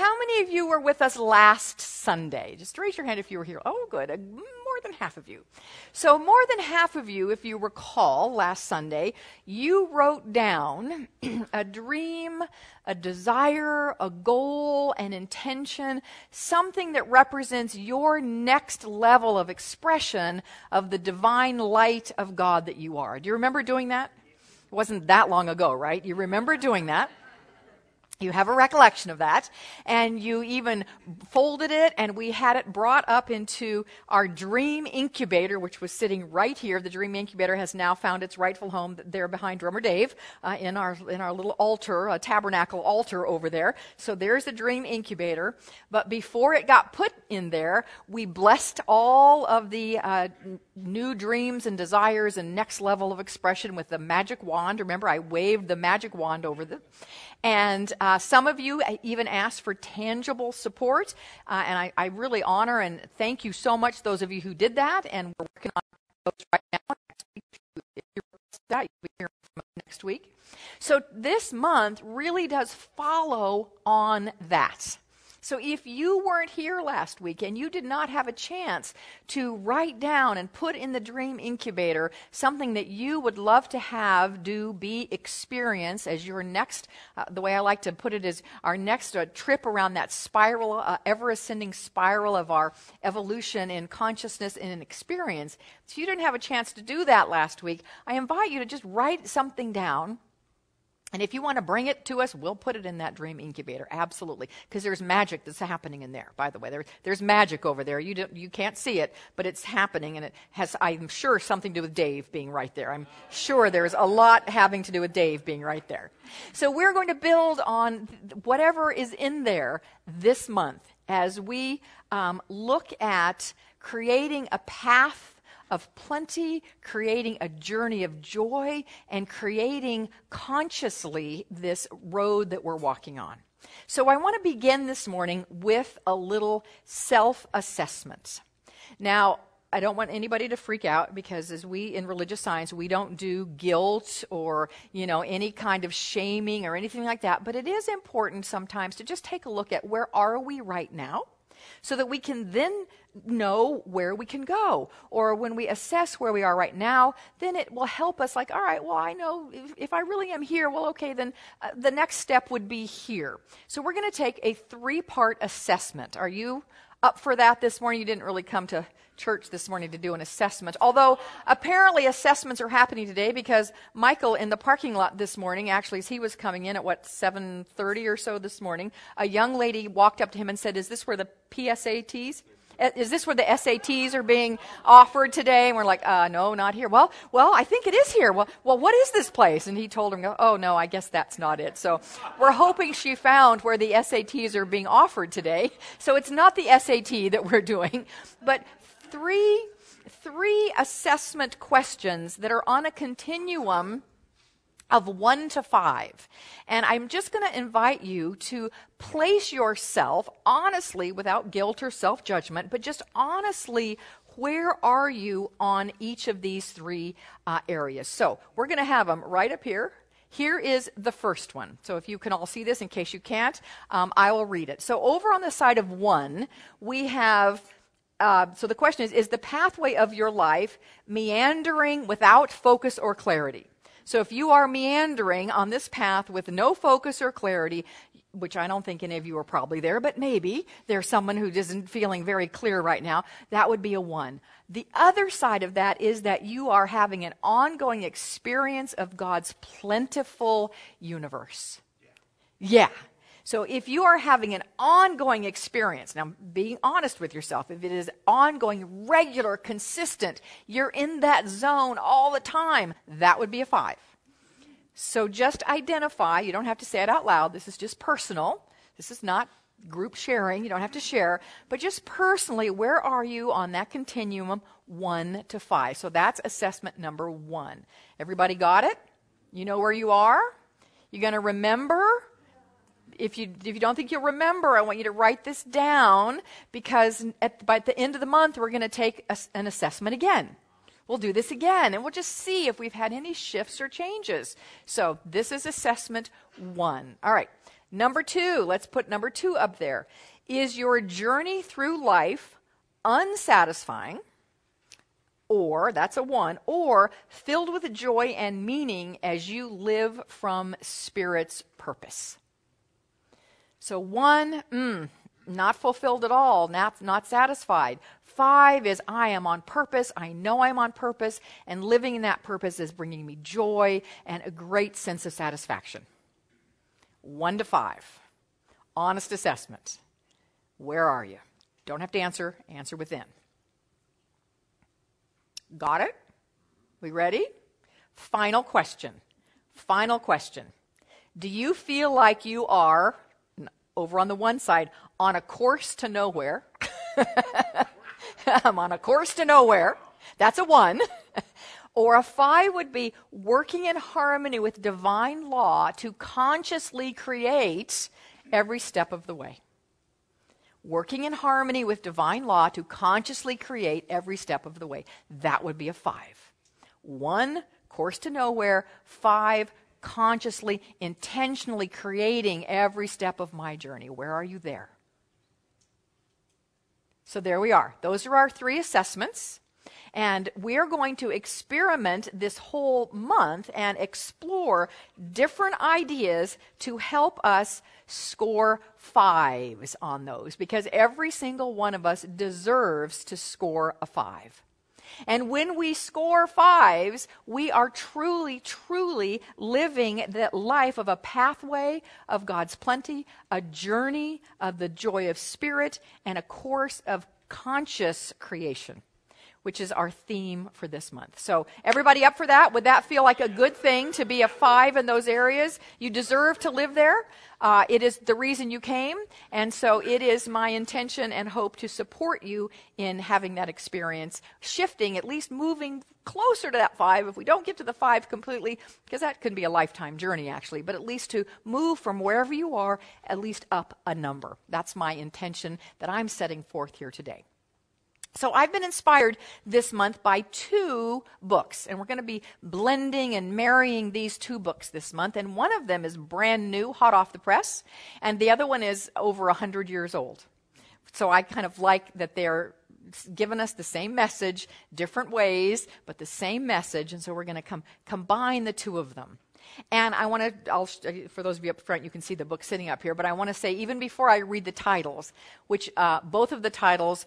how many of you were with us last Sunday? Just raise your hand if you were here. Oh, good. More than half of you. So more than half of you, if you recall, last Sunday, you wrote down a dream, a desire, a goal, an intention, something that represents your next level of expression of the divine light of God that you are. Do you remember doing that? It wasn't that long ago, right? You remember doing that. You have a recollection of that, and you even folded it, and we had it brought up into our dream incubator, which was sitting right here. The dream incubator has now found its rightful home there behind Drummer Dave in our little altar, a tabernacle altar over there. So there's the dream incubator. But before it got put in there, we blessed all of the new dreams and desires and next level of expression with the magic wand. Remember, I waved the magic wand over them. And some of you even asked for tangible support, and I really honor and thank you so much, those of you who did that, and we're working on those right now. If you're that, you'll be hearing from us next week. So this month really does follow on that. So if you weren't here last week and you did not have a chance to write down and put in the dream incubator something that you would love to have experience as your next, the way I like to put it is our next trip around that spiral, ever-ascending spiral of our evolution in consciousness and in experience. If you didn't have a chance to do that last week, I invite you to just write something down. And if you want to bring it to us, we'll put it in that dream incubator, absolutely. Because there's magic that's happening in there, by the way. There's magic over there. You can't see it, but it's happening, and it has, I'm sure, something to do with Dave being right there. I'm sure there's a lot having to do with Dave being right there. So we're going to build on whatever is in there this month as we look at creating a path of plenty, creating a journey of joy, and creating consciously this road that we're walking on. So I want to begin this morning with a little self-assessment. Now, I don't want anybody to freak out because as we in religious science, we don't do guilt or, any kind of shaming or anything like that. But it is important sometimes to just take a look at where are we right now, so that we can then know where we can go. Or when we assess where we are right now, then it will help us like, all right, well, I know if I really am here, well, okay, then the next step would be here. So we're going to take a 3-part assessment. Are you up for that this morning? You didn't really come to church this morning to do an assessment, although apparently assessments are happening today because Michael in the parking lot this morning, actually as he was coming in at 7:30 or so this morning, a young lady walked up to him and said, is this where the PSATs? Is this where the SATs are being offered today? And we're like, no, not here. Well, I think it is here. Well, what is this place? And he told him, oh, no, I guess that's not it. So we're hoping she found where the SATs are being offered today. So it's not the SAT that we're doing, but three assessment questions that are on a continuum of 1 to 5. And I'm just going to invite you to place yourself honestly, without guilt or self-judgment, but just honestly, where are you on each of these 3 areas? So we're going to have them right up here. Here is the first one. So if you can all see this, in case you can't, I will read it. So over on the side of 1, we have so the question is the pathway of your life meandering without focus or clarity? So if you are meandering on this path with no focus or clarity, which I don't think any of you are probably there, but maybe there's someone who isn't feeling very clear right now, that would be a 1. The other side of that is that you are having an ongoing experience of God's plentiful universe. Yeah. So if you are having an ongoing experience, now being honest with yourself, if it is ongoing, regular, consistent, you're in that zone all the time, that would be a 5. So just identify, you don't have to say it out loud, this is just personal, this is not group sharing, you don't have to share, but just personally, where are you on that continuum 1 to 5? So that's assessment number 1. Everybody got it? You know where you are? You're going to remember? If you don't think you'll remember, I want you to write this down because by the end of the month, we're going to take an assessment again. We'll do this again, and we'll just see if we've had any shifts or changes. So this is assessment 1. All right. Number 2, let's put number 2 up there. Is your journey through life unsatisfying, or, that's a 1, or filled with joy and meaning as you live from Spirit's purpose? So 1, not fulfilled at all, not satisfied. 5 is I am on purpose, I know I'm on purpose, and living in that purpose is bringing me joy and a great sense of satisfaction. 1 to 5, honest assessment. Where are you? Don't have to answer within. Got it? We ready? Final question. Do you feel like you are, over on the one side, on a course to nowhere? I'm on a course to nowhere. That's a 1. Or a 5 would be working in harmony with divine law to consciously create every step of the way. Working in harmony with divine law to consciously create every step of the way. That would be a 5. 1, course to nowhere. 5, consciously, intentionally creating every step of my journey. Where are you there? So there we are. Those are our 3 assessments. And we're going to experiment this whole month and explore different ideas to help us score 5s on those, because every single one of us deserves to score a 5. And when we score 5s, we are truly living the life of a pathway of God's plenty, a journey of the joy of Spirit, and a course of conscious creation, which is our theme for this month. So everybody up for that? Would that feel like a good thing to be a 5 in those areas? You deserve to live there. It is the reason you came. And so it is my intention and hope to support you in having that experience, shifting, at least moving closer to that 5. If we don't get to the 5 completely, because that could be a lifetime journey actually, but at least to move from wherever you are, at least up a number. That's my intention that I'm setting forth here today. So I've been inspired this month by 2 books, and we're going to be blending and marrying these 2 books this month, and one of them is brand new, hot off the press, and the other one is over 100 years old. So I kind of like that they're giving us the same message, different ways, but the same message, and so we're going to combine the 2 of them. And I want to, for those of you up front, you can see the book sitting up here, but I want to say, even before I read the titles, which both of the titles,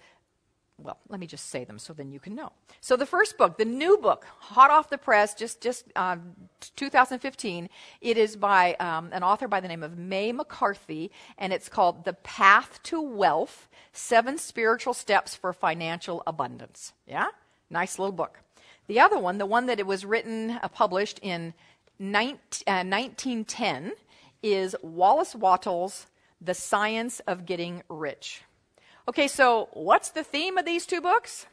well, let me just say them so then you can know. So the first book, the new book, hot off the press, just 2015, it is by an author by the name of May McCarthy, and it's called The Path to Wealth, 7 Spiritual Steps for Financial Abundance. Yeah? Nice little book. The other one, the one that it was written, published in 1910, is Wallace Wattles' The Science of Getting Rich. Okay, so what's the theme of these 2 books?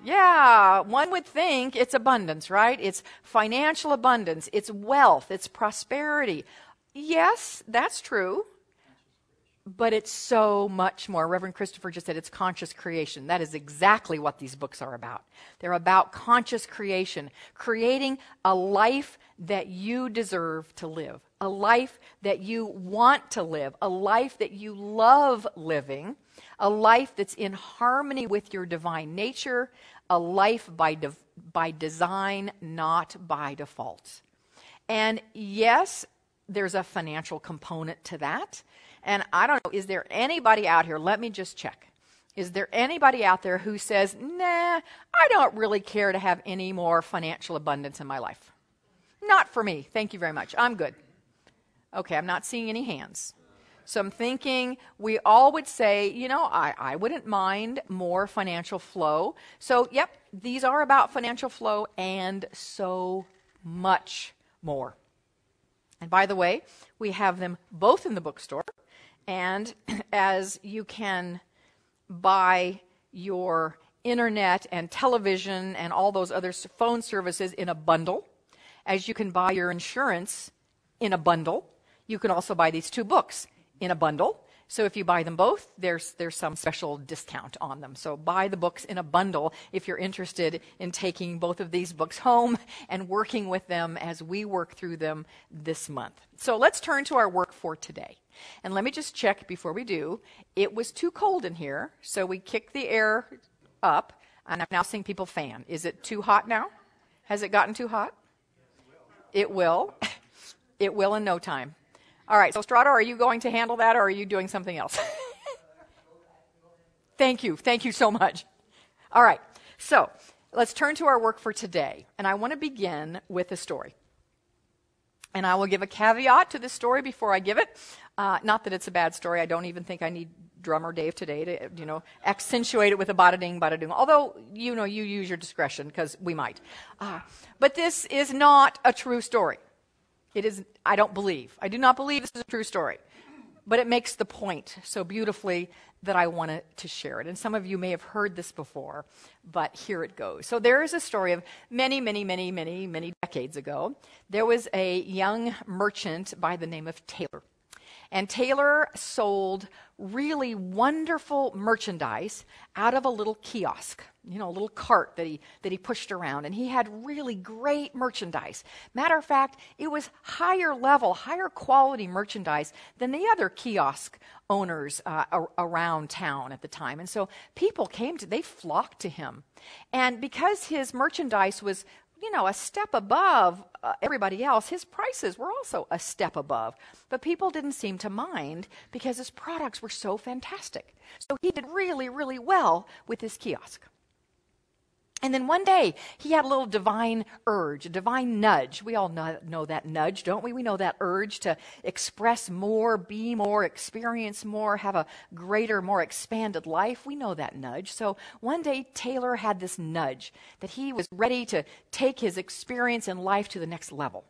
Yeah, one would think it's abundance, right? It's financial abundance, it's wealth, it's prosperity. Yes, that's true, but it's so much more. Reverend Christopher just said it's conscious creation. That is exactly what these books are about. They're about conscious creation, creating a life that you deserve to live, a life that you want to live, a life that you love living, a life that's in harmony with your divine nature, a life by design, not by default. And yes, there's a financial component to that. And I don't know, is there anybody out here, let me just check. Is there anybody out there who says, nah, I don't really care to have any more financial abundance in my life? Not for me. Thank you very much. I'm good. Okay, I'm not seeing any hands. So I'm thinking we all would say, you know, I wouldn't mind more financial flow. So, yep, these are about financial flow and so much more. And by the way, we have them both in the bookstore. And as you can buy your internet and television and all those other phone services in a bundle, as you can buy your insurance in a bundle, you can also buy these 2 books in a bundle. So if you buy them both, there's some special discount on them. So buy the books in a bundle if you're interested in taking both of these books home and working with them as we work through them this month. So let's turn to our work for today. And let me just check before we do. It was too cold in here, so we kicked the air up, and I'm now seeing people fan. Is it too hot now? Has it gotten too hot? It will. It will in no time. All right, so Strata, are you going to handle that, or are you doing something else? Thank you so much. All right, so let's turn to our work for today, and I want to begin with a story. And I will give a caveat to this story before I give it. Not that it's a bad story. I don't even think I need drummer Dave today to, accentuate it with a bada-ding, bada-doom. Although, you use your discretion, because we might. But this is not a true story. It is, I do not believe this is a true story. But it makes the point so beautifully that I wanted to share it. And some of you may have heard this before, but here it goes. So there is a story of many decades ago. There was a young merchant by the name of Taylor. And Taylor sold really wonderful merchandise out of a little kiosk, a little cart that he pushed around. And he had really great merchandise. Matter of fact, it was higher level, higher quality merchandise than the other kiosk owners around town at the time. And so people they flocked to him. And because his merchandise was a step above everybody else, his prices were also a step above. But people didn't seem to mind because his products were so fantastic. So he did really, really well with his kiosk. And then one day, he had a little divine urge, a divine nudge. We all know that nudge, don't we? We know that urge to express more, be more, experience more, have a greater, more expanded life. We know that nudge. So one day, Taylor had this nudge that he was ready to take his experience in life to the next level.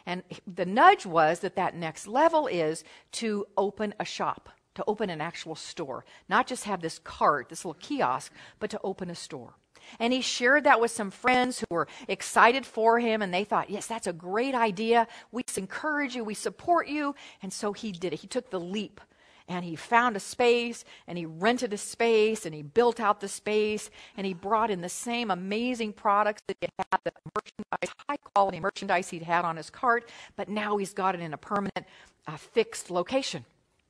And the nudge was that next level is to open a shop, to open an actual store. Not just have this cart, this little kiosk, but to open a store. And he shared that with some friends who were excited for him, and they thought, yes, that's a great idea. We encourage you. We support you. And so he did it. He took the leap, and he found a space, and he rented a space, and he built out the space, and he brought in the same amazing products that he had, the merchandise, high-quality merchandise he'd had on his cart, but now he's got it in a permanent, fixed location.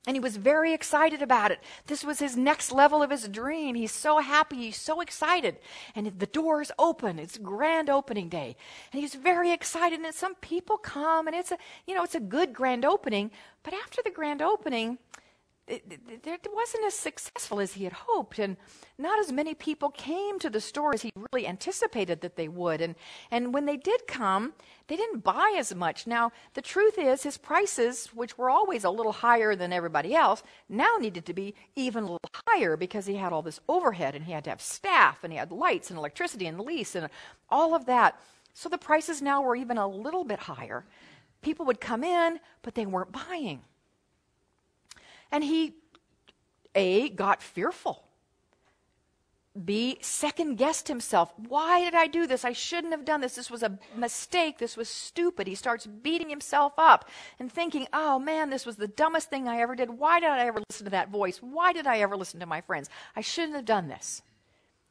And he was very excited about it. This was his next level of his dream. He's so happy. He's so excited. And the doors open. It's grand opening day. And he's very excited. And some people come, and it's a good grand opening. But after the grand opening, it wasn't as successful as he had hoped, and not as many people came to the store as he really anticipated that they would. And when they did come, they didn't buy as much. Now, the truth is his prices, which were always a little higher than everybody else, now needed to be even a little higher because he had all this overhead, and he had to have staff, and he had lights and electricity and lease and all of that. So the prices now were even a little bit higher. People would come in, but they weren't buying. And he, A, got fearful. B, second-guessed himself. Why did I do this? I shouldn't have done this. This was a mistake. This was stupid. He starts beating himself up and thinking, oh, man, this was the dumbest thing I ever did. Why did I ever listen to that voice? Why did I ever listen to my friends? I shouldn't have done this.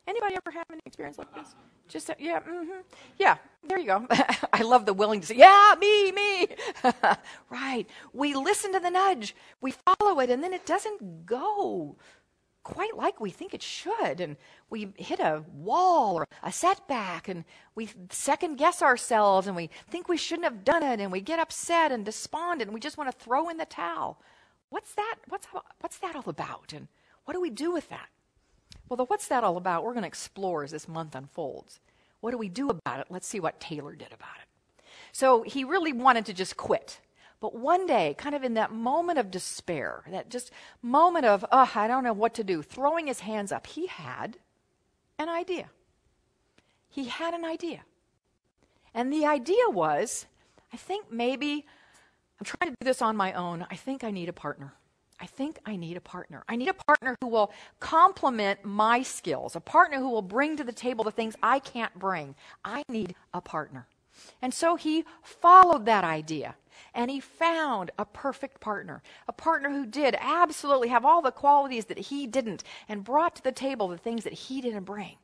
Anybody ever have any experience like this? Just, yeah, there you go. I love the willing to say, yeah, me. Right. We listen to the nudge. We follow it, and then it doesn't go quite like we think it should. And we hit a wall or a setback, and we second guess ourselves, and we think we shouldn't have done it, and we get upset and despondent, and we just want to throw in the towel. What's that? What's that all about? And what do we do with that? Well, what's that all about? We're going to explore as this month unfolds. What do we do about it? Let's see what Taylor did about it. So he really wanted to just quit. But one day, kind of in that moment of despair, that just moment of, I don't know what to do, throwing his hands up, he had an idea. He had an idea. And the idea was, I think maybe I'm trying to do this on my own. I think I need a partner. I need a partner. I need a partner who will complement my skills, a partner who will bring to the table the things I can't bring. I need a partner. And so he followed that idea. And he found a perfect partner, a partner who did absolutely have all the qualities that he didn't and brought to the table the things that he didn't bring.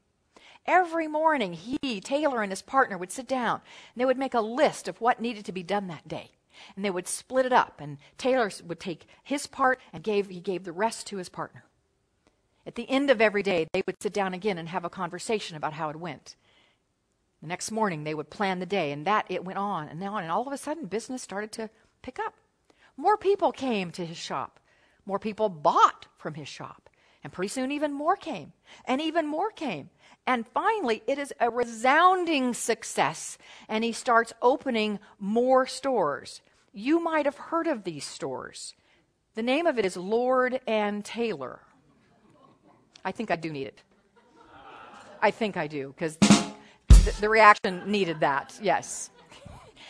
Every morning, Taylor, and his partner would sit down, and they would make a list of what needed to be done that day. And they would split it up, and Taylor would take his part, and he gave the rest to his partner. At the end of every day, they would sit down again and have a conversation about how it went. The next morning, they would plan the day, and it went on and on, and all of a sudden, business started to pick up. More people came to his shop. More people bought from his shop. And pretty soon, even more came, and even more came. And finally, it is a resounding success, and he starts opening more stores. You might have heard of these stores. The name of it is Lord and Taylor. I think I do need it. I think I do, because the reaction needed that, yes.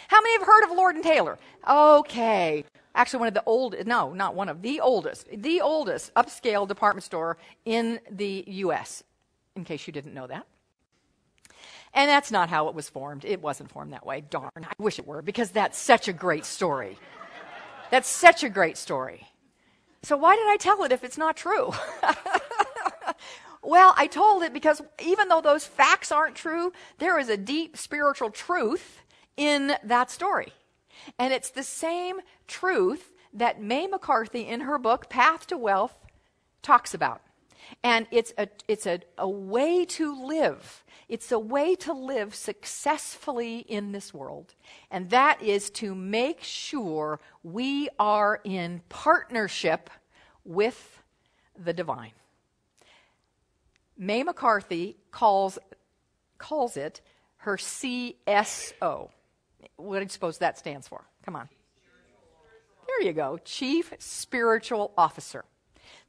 How many have heard of Lord and Taylor? Okay. Actually, one of the oldest, no, not one of, the oldest upscale department store in the U.S., in case you didn't know that. And that's not how it was formed. It wasn't formed that way. Darn, I wish it were, because that's such a great story. That's such a great story. So why did I tell it if it's not true? Well, I told it because even though those facts aren't true, there is a deep spiritual truth in that story. And it's the same truth that May McCarthy, in her book, Path to Wealth, talks about. And it's a way to live. It's a way to live successfully in this world. And that is to make sure we are in partnership with the divine. May McCarthy calls it her CSO. What do you suppose that stands for? Come on. There you go. Chief Spiritual Officer.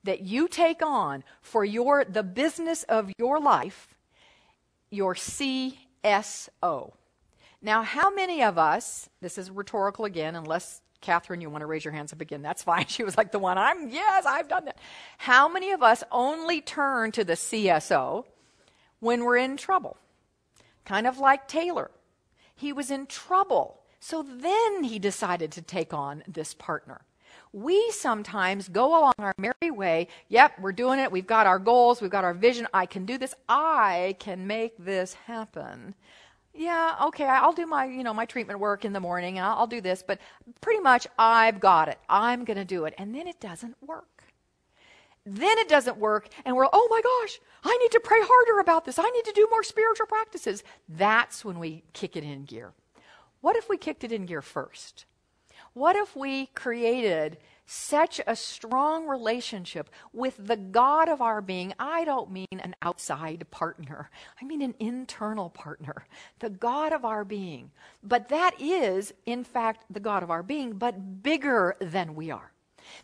That you take on for the business of your life, your CSO. Now, how many of us, this is rhetorical again, unless Catherine, you want to raise your hands up again, that's fine. She was like the one, yes, I've done that. How many of us only turn to the CSO when we're in trouble? Kind of like Taylor. He was in trouble, so then he decided to take on this partner. We sometimes go along our merry way. Yep, we're doing it. We've got our goals. We've got our vision. I can do this. I can make this happen. Yeah, okay, I'll do my treatment work in the morning. I'll do this, but pretty much I've got it. I'm going to do it. And then it doesn't work. Then it doesn't work, and we're, oh my gosh, I need to pray harder about this. I need to do more spiritual practices. That's when we kick it in gear. What if we kicked it in gear first? What if we created such a strong relationship with the God of our being? I don't mean an outside partner. I mean an internal partner, the God of our being. But that is, in fact, the God of our being, but bigger than we are.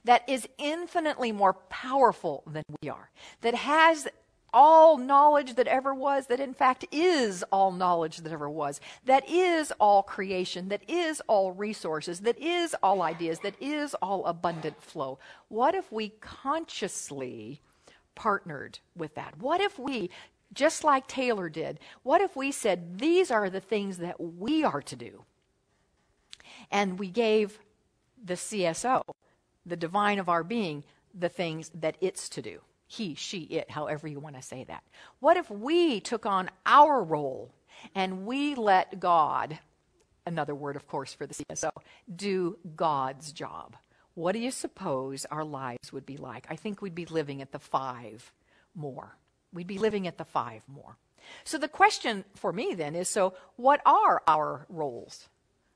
That is infinitely more powerful than we are. That has all knowledge that ever was, that in fact is all knowledge that ever was, that is all creation, that is all resources, that is all ideas, that is all abundant flow. What if we consciously partnered with that? What if we, just like Taylor did, what if we said, these are the things that we are to do? And we gave the CSO, the divine of our being, the things that it's to do. He, she, it, however you want to say that. What if we took on our role and we let God, another word, of course, for the CSO, do God's job? What do you suppose our lives would be like? I think we'd be living at the 5 more. We'd be living at the 5 more. So the question for me then is, so what are our roles?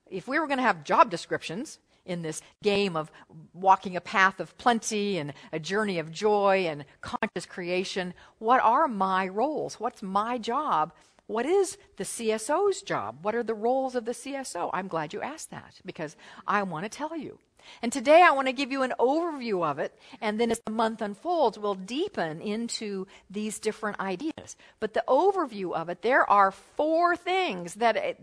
If we were going to have job descriptions in this game of walking a path of plenty and a journey of joy and conscious creation, what are my roles? What's my job? What is the CSO's job? What are the roles of the CSO? I'm glad you asked that, because I want to tell you. And today I want to give you an overview of it, and then as the month unfolds, we'll deepen into these different ideas. But the overview of it, there are 4 things that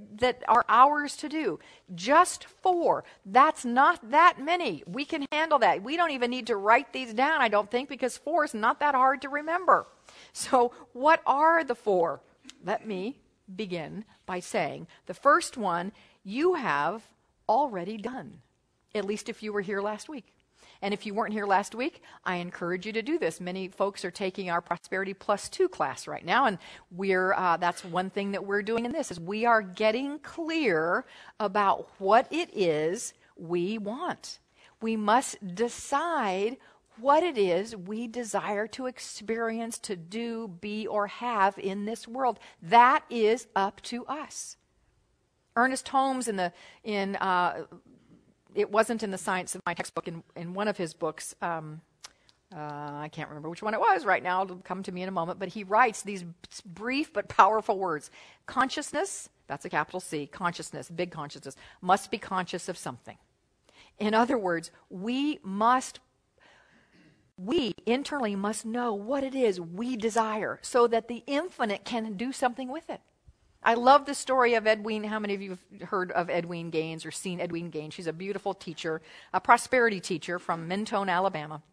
are ours to do. Just 4. That's not that many. We can handle that. We don't even need to write these down, I don't think, because 4 is not that hard to remember. So what are the 4? Let me begin by saying the first one, you have already done, at least if you were here last week. And if you weren't here last week, I encourage you to do this. Many folks are taking our Prosperity Plus 2 class right now, and that's one thing that we're doing in this, is we are getting clear about what it is we want. We must decide what it is we desire to experience, to do, be, or have in this world. That is up to us. Ernest Holmes it wasn't in the Science of Mind textbook, in one of his books, I can't remember which one it was right now, it'll come to me in a moment, but he writes these brief but powerful words. Consciousness, that's a capital C, consciousness, big consciousness, must be conscious of something. In other words, we internally must know what it is we desire so that the infinite can do something with it. I love the story of Edwene. How many of you have heard of Edwene Gaines or seen Edwene Gaines? She's a beautiful teacher, a prosperity teacher from Mentone, Alabama.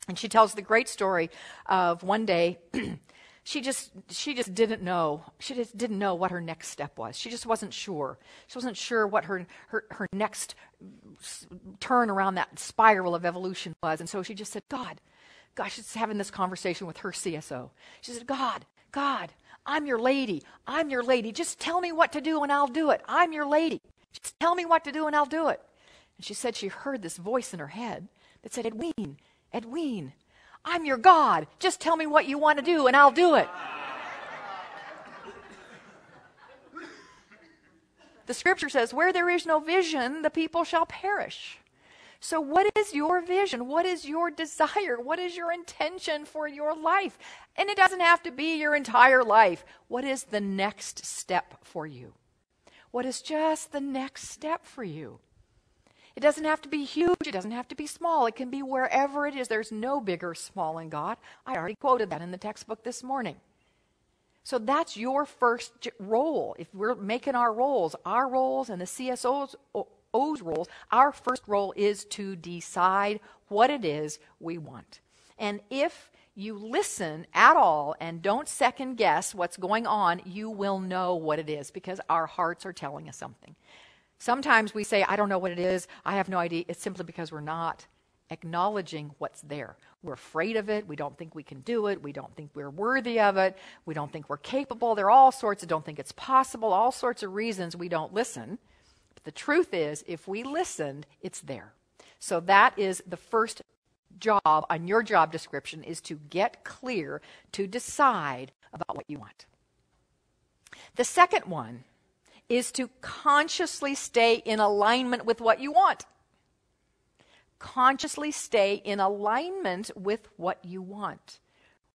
And she tells the great story of one day, she just didn't know. She just didn't know what her next step was. She just wasn't sure. She wasn't sure what her next turn around that spiral of evolution was. And so she just said, God, she's having this conversation with her CSO. She said, God, I'm your lady. I'm your lady. Just tell me what to do and I'll do it. I'm your lady. Just tell me what to do and I'll do it. And she said she heard this voice in her head that said, Edwene, I'm your God. Just tell me what you want to do and I'll do it. The scripture says, where there is no vision, the people shall perish. So what is your vision? What is your desire? What is your intention for your life? And it doesn't have to be your entire life. What is the next step for you? What is just the next step for you? It doesn't have to be huge. It doesn't have to be small. It can be wherever it is. There's no big or small in God. I already quoted that in the textbook this morning. So that's your first role. If we're making our roles and the CSO's roles, our first role is to decide what it is we want. And if you listen at all and don't second guess what's going on, you will know what it is because our hearts are telling us something. Sometimes we say, I don't know what it is, I have no idea. It's simply because we're not acknowledging what's there. We're afraid of it. We don't think we can do it. We don't think we're worthy of it. We don't think we're capable. There are all sorts of don't think it's possible, all sorts of reasons we don't listen. But the truth is, if we listened, it's there. So that is the first job on your job description, is to get clear, to decide about what you want. The second one is to consciously stay in alignment with what you want. Consciously stay in alignment with what you want.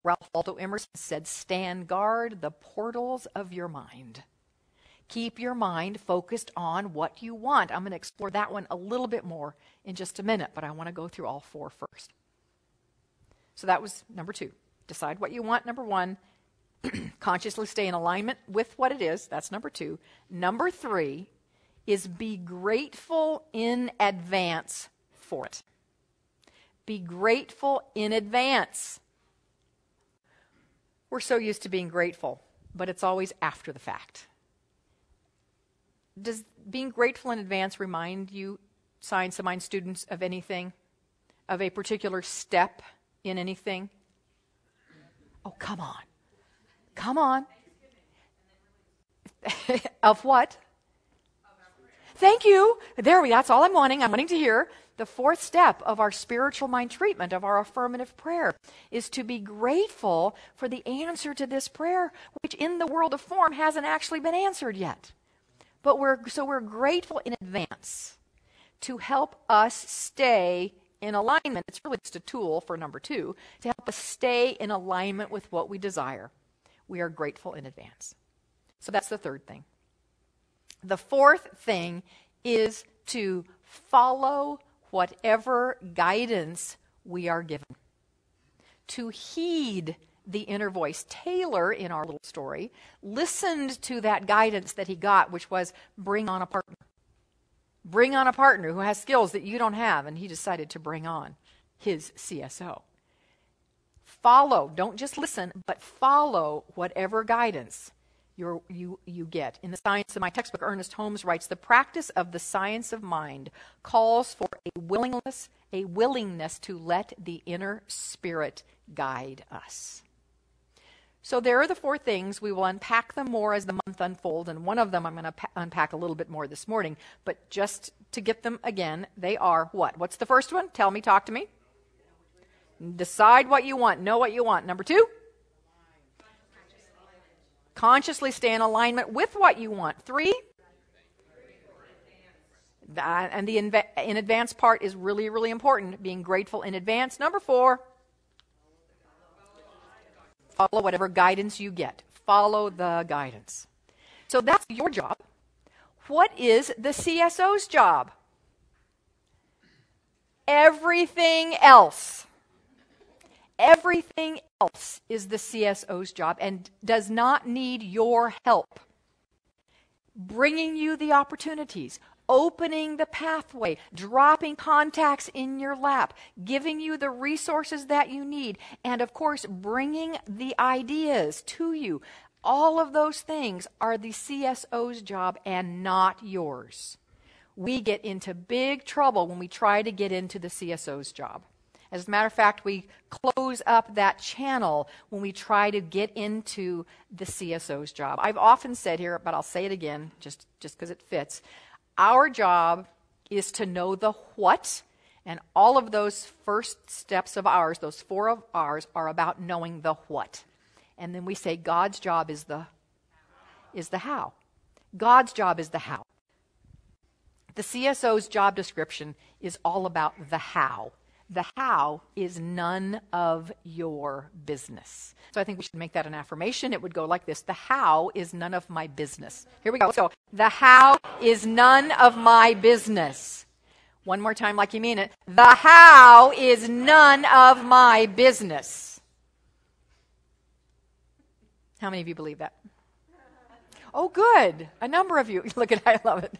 Ralph Waldo Emerson said, stand guard the portals of your mind. Keep your mind focused on what you want. I'm going to explore that one a little bit more in just a minute, but I want to go through all four first. So that was number 2. Decide what you want, number 1. Consciously stay in alignment with what it is. That's number 2. Number 3 is be grateful in advance for it. Be grateful in advance. We're so used to being grateful, but it's always after the fact. Does being grateful in advance remind you, Science of Mind students, of anything? Of a particular step in anything? Oh, come on. Come on. Of what? Thank you. That's all I'm wanting. I'm wanting to hear. The 4th step of our spiritual mind treatment, of our affirmative prayer, is to be grateful for the answer to this prayer, which in the world of form hasn't actually been answered yet. But we're grateful in advance to help us stay in alignment. It's really just a tool for number 2, to help us stay in alignment with what we desire. We are grateful in advance. So that's the 3rd thing. The 4th thing is to follow whatever guidance we are given. To heed the inner voice. Taylor, in our little story, listened to that guidance that he got, which was bring on a partner. Bring on a partner who has skills that you don't have, and he decided to bring on his CSO. Follow, don't just listen, but follow whatever guidance you get. In the Science of Mind textbook, Ernest Holmes writes, the practice of the science of mind calls for a willingness to let the inner spirit guide us. So there are the four things. We will unpack them more as the month unfolds, and one of them I'm going to unpack a little bit more this morning. But just to get them again, they are what? What's the first one? Tell me, talk to me. Decide what you want, know what you want. Number two? Consciously stay in alignment with what you want. Three? And the in advance part is really, really important, being grateful in advance. Number four? Follow whatever guidance you get. Follow the guidance. So that's your job. What is the CSO's job? Everything else. Everything else is the CSO's job and does not need your help. Bringing you the opportunities, opening the pathway, dropping contacts in your lap, giving you the resources that you need, and of course, bringing the ideas to you. All of those things are the CSO's job and not yours. We get into big trouble when we try to get into the CSO's job. As a matter of fact, we close up that channel when we try to get into the CSO's job. I've often said here, but I'll say it again just because it fits. Our job is to know the what, and all of those first steps of ours, those four of ours, are about knowing the what. And then we say God's job is the how. God's job is the how. The CSO's job description is all about the how. The how is none of your business. So I think we should make that an affirmation. It would go like this. The how is none of my business. Here we go. Let's go. The how is none of my business. One more time like you mean it. The how is none of my business. How many of you believe that? Oh, good. A number of you. Look at, I love it.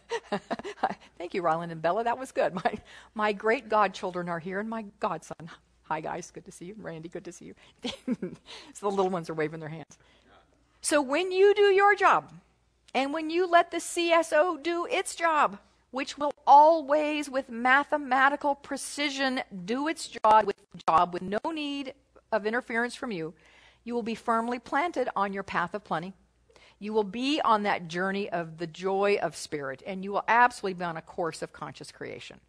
Thank you, Ryland and Bella. That was good. My great godchildren are here, and my godson. Hi, guys. Good to see you. Randy, good to see you. So the little ones are waving their hands. So when you do your job, and when you let the CSO do its job, which will always, with mathematical precision, do its job with no need of interference from you, you will be firmly planted on your path of plenty. You will be on that journey of the joy of spirit, and you will absolutely be on a course of conscious creation.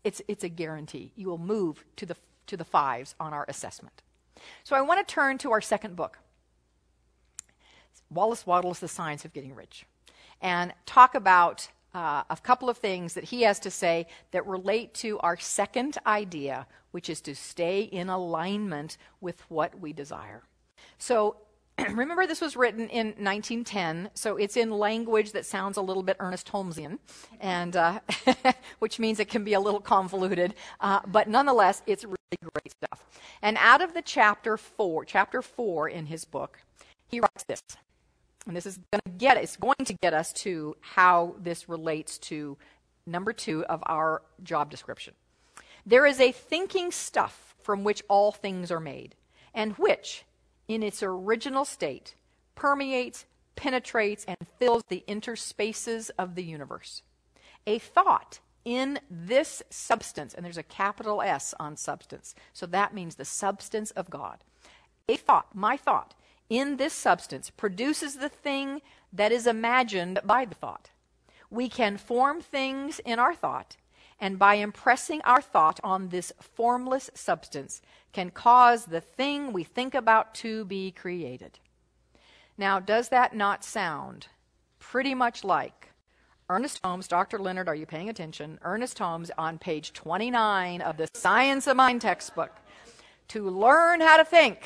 It's a guarantee. You will move to the fives on our assessment. So I want to turn to our second book, Wallace Wattles, The Science of Getting Rich, and talk about a couple of things that he has to say that relate to our second idea, which is to stay in alignment with what we desire. So remember, this was written in 1910, so it's in language that sounds a little bit Ernest Holmesian, and which means it can be a little convoluted, but nonetheless, it's really great stuff. And out of the chapter 4 in his book, he writes this, and this is going to get us to how this relates to number 2 of our job description. There is a thinking stuff from which all things are made, and which, in its original state, permeates, penetrates, and fills the interspaces of the universe. A thought in this substance, and there's a capital S on substance, so that means the substance of God. A thought, my thought, in this substance produces the thing that is imagined by the thought. We can form things in our thought, and by impressing our thought on this formless substance, can cause the thing we think about to be created. Now, does that not sound pretty much like Ernest Holmes? Dr. Leonard, are you paying attention? Ernest Holmes on page 29 of the Science of Mind textbook. To learn how to think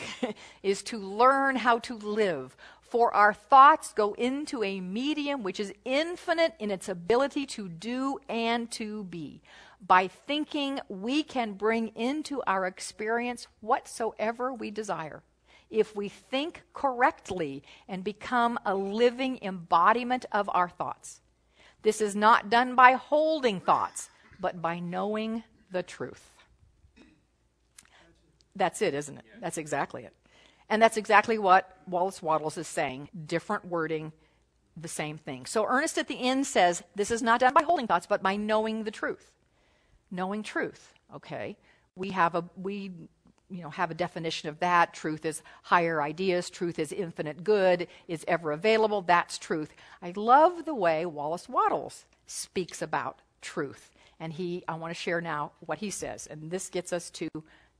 is to learn how to live. For our thoughts go into a medium which is infinite in its ability to do and to be. By thinking, we can bring into our experience whatsoever we desire. If we think correctly and become a living embodiment of our thoughts. This is not done by holding thoughts, but by knowing the truth. That's it, isn't it? That's exactly it. And that's exactly what Wallace Wattles is saying. Different wording, the same thing. So Ernest at the end says, this is not done by holding thoughts, but by knowing the truth. Knowing truth, okay? We have a definition of that. Truth is higher ideas. Truth is infinite good, is ever available. That's truth. I love the way Wallace Wattles speaks about truth. And I want to share now what he says. And this gets us to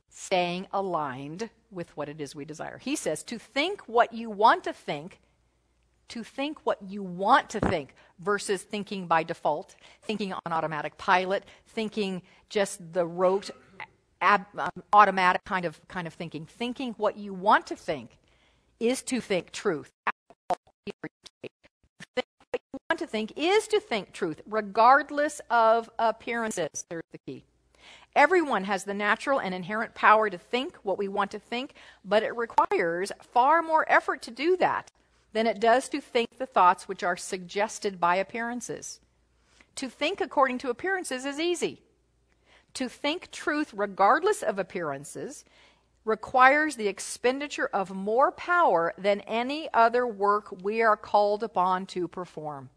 staying aligned with what it is we desire. He says, to think what you want to think versus thinking by default, thinking on automatic pilot, thinking just the rote, automatic kind of thinking. Thinking what you want to think is to think truth. Think what you want to think is to think truth, regardless of appearances. There's the key. Everyone has the natural and inherent power to think what we want to think, but it requires far more effort to do that than it does to think the thoughts which are suggested by appearances. To think according to appearances is easy. To think truth regardless of appearances requires the expenditure of more power than any other work we are called upon to perform.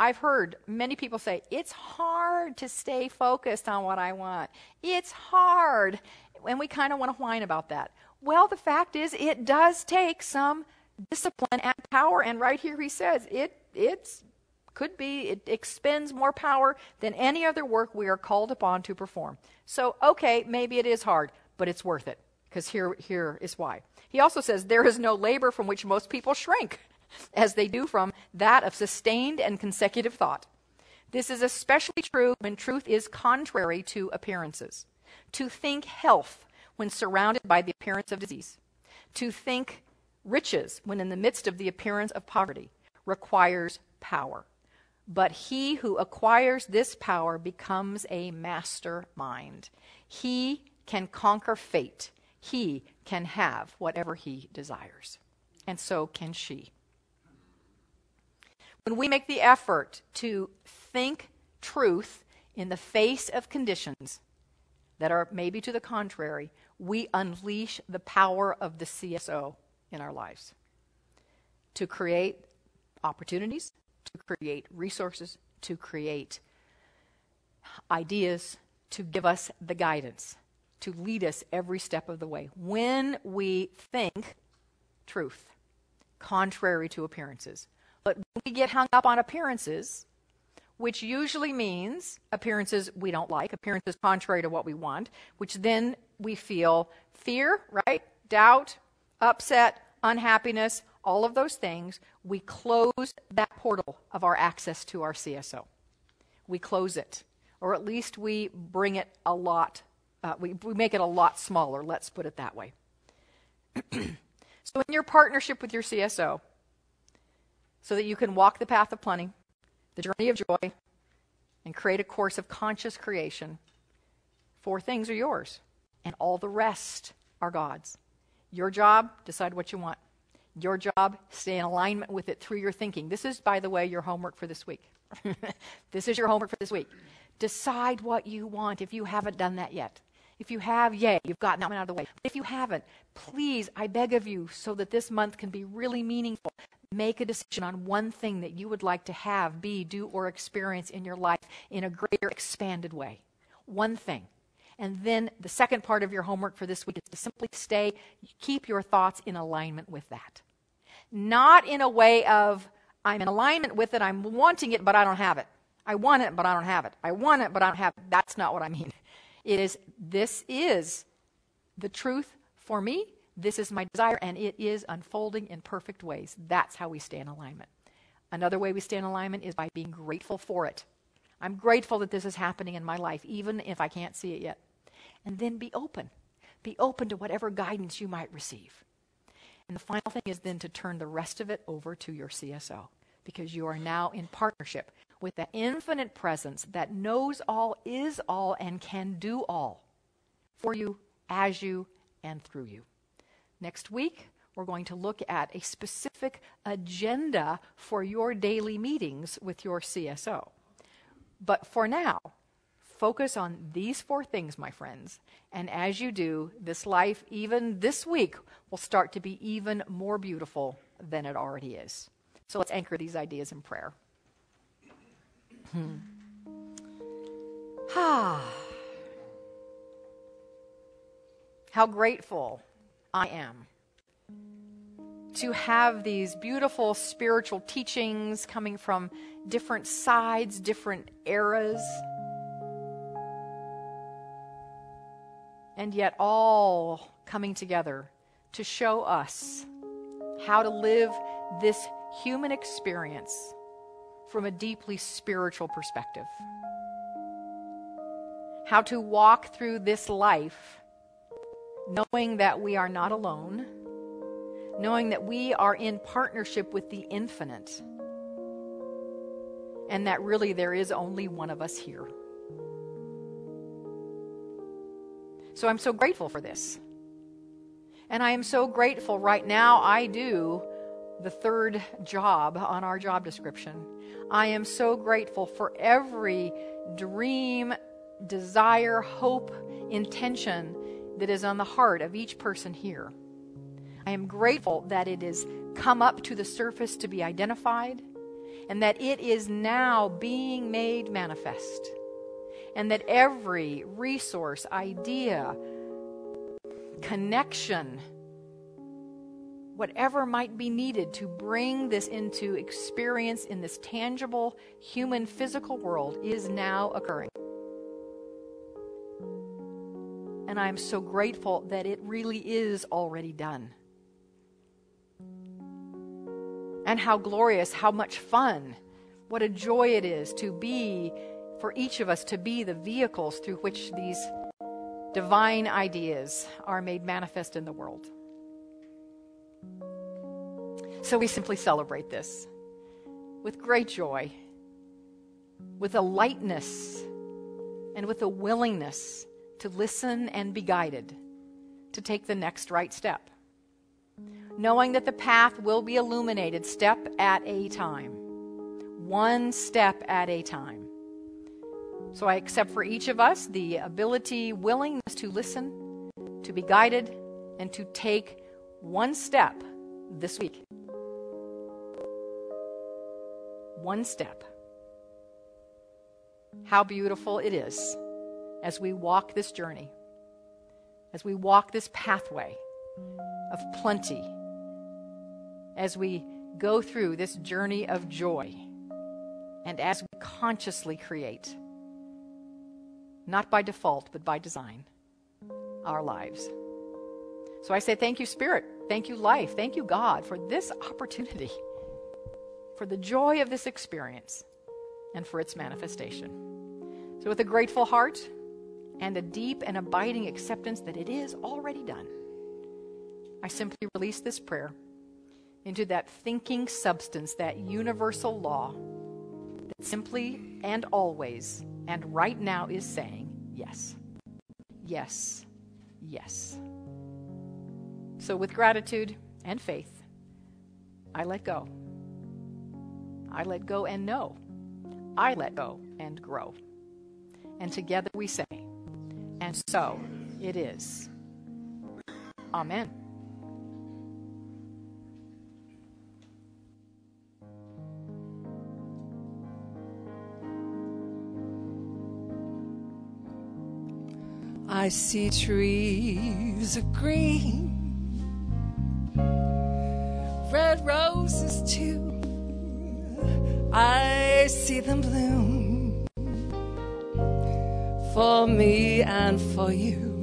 I've heard many people say, it's hard to stay focused on what I want. It's hard. And we kind of want to whine about that. Well, the fact is, it does take some discipline and power. And right here he says, it expends more power than any other work we are called upon to perform. So, okay, maybe it is hard, but it's worth it. Because here is why. He also says, there is no labor from which most people shrink, as they do from that of sustained and consecutive thought. This is especially true when truth is contrary to appearances. To think health when surrounded by the appearance of disease. To think riches when in the midst of the appearance of poverty requires power. But he who acquires this power becomes a mastermind. He can conquer fate. He can have whatever he desires. And so can she. When we make the effort to think truth in the face of conditions that are maybe to the contrary, we unleash the power of the CSO in our lives to create opportunities, to create resources, to create ideas, to give us the guidance, to lead us every step of the way. When we think truth, contrary to appearances. But when we get hung up on appearances, which usually means appearances we don't like, appearances contrary to what we want, which then we feel fear, right? Doubt, upset, unhappiness, all of those things, we close that portal of our access to our CSO. We close it, or at least we bring it a lot, we make it a lot smaller, let's put it that way. So in your partnership with your CSO, so that you can walk the path of plenty, the journey of joy, and create a course of conscious creation, 4 things are yours, and all the rest are God's. Your job, decide what you want. Your job, stay in alignment with it through your thinking. This is, by the way, your homework for this week. This is your homework for this week. Decide what you want if you haven't done that yet. If you have, yay, you've gotten that one out of the way. If you haven't, please, I beg of you, so that this month can be really meaningful, make a decision on one thing that you would like to have, be, do, or experience in your life in a greater, expanded way. One thing. And then the second part of your homework for this week is to simply keep your thoughts in alignment with that. Not in a way of, I'm in alignment with it, I'm wanting it, but I don't have it. I want it, but I don't have it. I want it, but I don't have it. That's not what I mean. This is the truth for me. This is my desire, and it is unfolding in perfect ways. That's how we stay in alignment. Another way we stay in alignment is by being grateful for it. I'm grateful that this is happening in my life, even if I can't see it yet. And then be open. Be open to whatever guidance you might receive. And the final thing is then to turn the rest of it over to your CSO, because you are now in partnership with the infinite presence that knows all, is all, and can do all for you, as you, and through you. Next week, we're going to look at a specific agenda for your daily meetings with your CSO. But for now, focus on these 4 things, my friends. And as you do, this life, even this week, will start to be even more beautiful than it already is. So let's anchor these ideas in prayer. How grateful I am to have these beautiful spiritual teachings coming from different sides, different eras, and yet all coming together to show us how to live this human experience from a deeply spiritual perspective. How to walk through this life knowing that we are not alone, knowing that we are in partnership with the infinite, and that really there is only one of us here. So I'm so grateful for this. And I am so grateful right now I do the 3rd job on our job description. I am so grateful for every dream, desire, hope, intention that is on the heart of each person here. I am grateful that it has come up to the surface to be identified, and that it is now being made manifest, and that every resource, idea, connection, whatever might be needed to bring this into experience in this tangible, human, physical world is now occurring. And I'm so grateful that it really is already done. And how glorious, how much fun, what a joy it is to be, for each of us to be the vehicles through which these divine ideas are made manifest in the world. So we simply celebrate this with great joy, with a lightness, and with a willingness to listen and be guided to take the next right step, knowing that the path will be illuminated step at a time, one step at a time. So I accept for each of us the ability, willingness to listen, to be guided, and to take one step this week. One step. How beautiful it is as we walk this journey, as we walk this pathway of plenty, as we go through this journey of joy, and as we consciously create, not by default, but by design, our lives. So I say thank you, Spirit. Thank you, life. Thank you, God, for this opportunity, for the joy of this experience, and for its manifestation. So with a grateful heart and a deep and abiding acceptance that it is already done, I simply release this prayer into that thinking substance, that universal law that simply and always and right now is saying yes, yes, yes. So with gratitude and faith, I let go. I let go and know. I let go and grow. And together we say, and so it is. Amen. I see trees of green, red roses too. I see them bloom for me and for you.